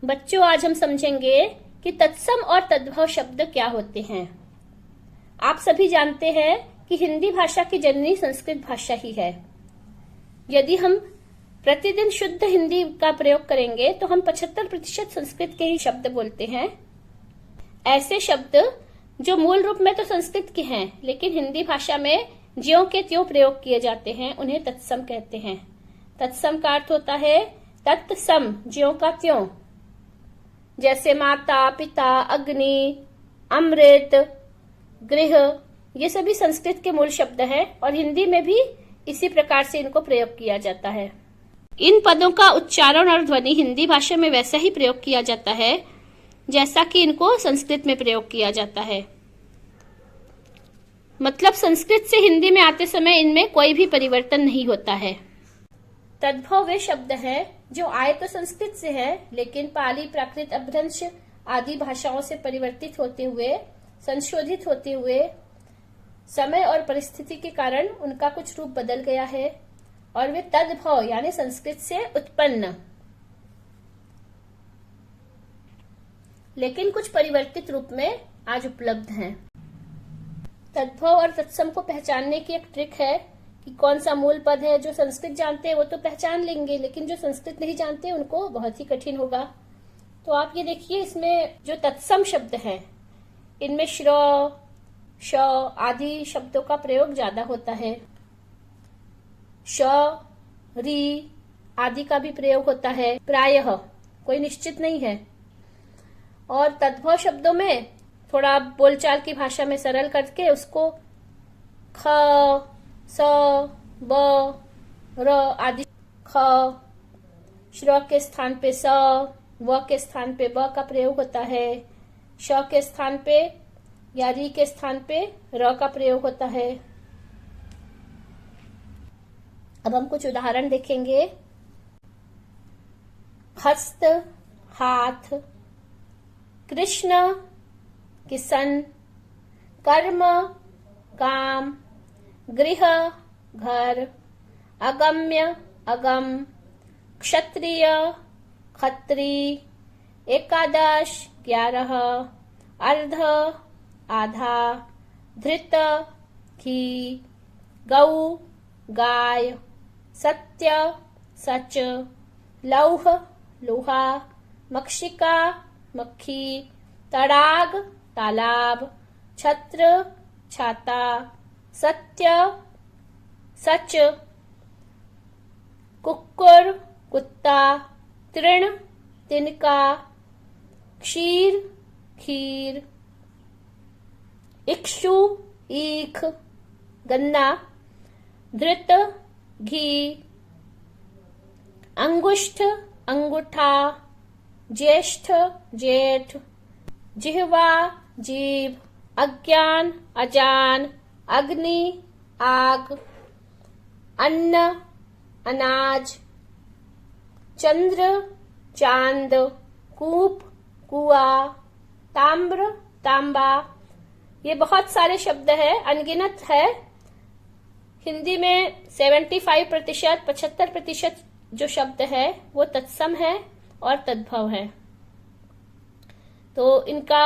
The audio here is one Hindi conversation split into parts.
बच्चों, आज हम समझेंगे कि तत्सम और तद्भव शब्द क्या होते हैं। आप सभी जानते हैं कि हिंदी भाषा की जननी संस्कृत भाषा ही है। यदि हम प्रतिदिन शुद्ध हिंदी का प्रयोग करेंगे तो हम 75% संस्कृत के ही शब्द बोलते हैं। ऐसे शब्द जो मूल रूप में तो संस्कृत के हैं, लेकिन हिंदी भाषा में ज्यों के त्यों प्रयोग किए जाते हैं, उन्हें तत्सम कहते हैं। तत्सम का अर्थ होता है तत्सम, ज्यों का त्यों। जैसे माता, पिता, अग्नि, अमृत, गृह, ये सभी संस्कृत के मूल शब्द हैं और हिंदी में भी इसी प्रकार से इनको प्रयोग किया जाता है। इन पदों का उच्चारण और ध्वनि हिंदी भाषा में वैसा ही प्रयोग किया जाता है जैसा कि इनको संस्कृत में प्रयोग किया जाता है। मतलब संस्कृत से हिंदी में आते समय इनमें कोई भी परिवर्तन नहीं होता है। तद्भव वे शब्द हैं जो आए तो संस्कृत से है, लेकिन पाली, प्राकृत, अपभ्रंश आदि भाषाओं से परिवर्तित होते हुए, संशोधित होते हुए समय और परिस्थिति के कारण उनका कुछ रूप बदल गया है और वे तद्भव यानी संस्कृत से उत्पन्न, लेकिन कुछ परिवर्तित रूप में आज उपलब्ध हैं। तद्भव और तत्सम को पहचानने की एक ट्रिक है कि कौन सा मूल पद है। जो संस्कृत जानते हैं वो तो पहचान लेंगे, लेकिन जो संस्कृत नहीं जानते उनको बहुत ही कठिन होगा। तो आप ये देखिए, इसमें जो तत्सम शब्द हैं इनमें श्र, श आदि शब्दों का प्रयोग ज्यादा होता है। श, री आदि का भी प्रयोग होता है, प्रायः, कोई निश्चित नहीं है। और तद्भव शब्दों में थोड़ा बोलचाल की भाषा में सरल करके उसको ख, स, ब, र आदि, ख, श्र के स्थान पे स, व के स्थान पे ब का प्रयोग होता है, श के स्थान पे या री के स्थान पे र का प्रयोग होता है। अब हम कुछ उदाहरण देखेंगे। हस्त, हाथ, कृष्ण, किसन, कर्म, काम, गृह, घर, अगम्य, अगम, क्षत्रिय, खत्री, एकादश, 11, अर्ध, आधा, धृत, घी, गौ, गाय, सत्य, सच, लौह, लोहा, मक्षिका, मक्खी, तड़ाग, तालाब, छत्र, छाता, सत्य, सच, कुक्कुर, कुत्ता, तृण, तिनका, क्षीर, खीर, इक्षु, ईख, गन्ना, धृत, घी, अंगुष्ठ, अंगूठा, ज्येष्ठ, जेठ, जिह्वा, जीभ, अज्ञान, अजान, अग्नि, आग, अन्न, अनाज, चंद्र, चांद, कूप, कुआ, ताम्र, तांबा। ये बहुत सारे शब्द है, अनगिनत है। हिंदी में 75%, 75% जो शब्द है वो तत्सम है और तद्भव है। तो इनका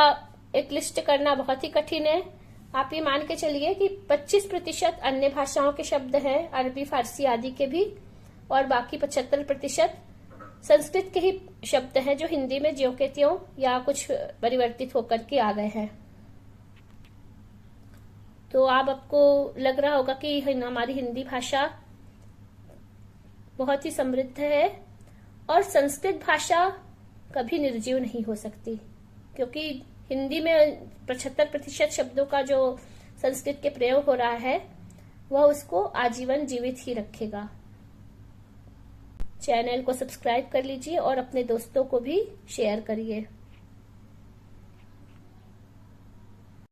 एक लिस्ट करना बहुत ही कठिन है। आप ये मान के चलिए कि 25% अन्य भाषाओं के शब्द हैं, अरबी, फारसी आदि के भी, और बाकी 75% संस्कृत के ही शब्द हैं जो हिंदी में ज्यों के त्यों या कुछ परिवर्तित होकर के आ गए हैं। तो आपको लग रहा होगा कि हमारी हिंदी भाषा बहुत ही समृद्ध है और संस्कृत भाषा कभी निर्जीव नहीं हो सकती, क्योंकि हिंदी में 75% शब्दों का जो संस्कृत के प्रयोग हो रहा है वह उसको आजीवन जीवित ही रखेगा। चैनल को सब्सक्राइब कर लीजिए और अपने दोस्तों को भी शेयर करिए।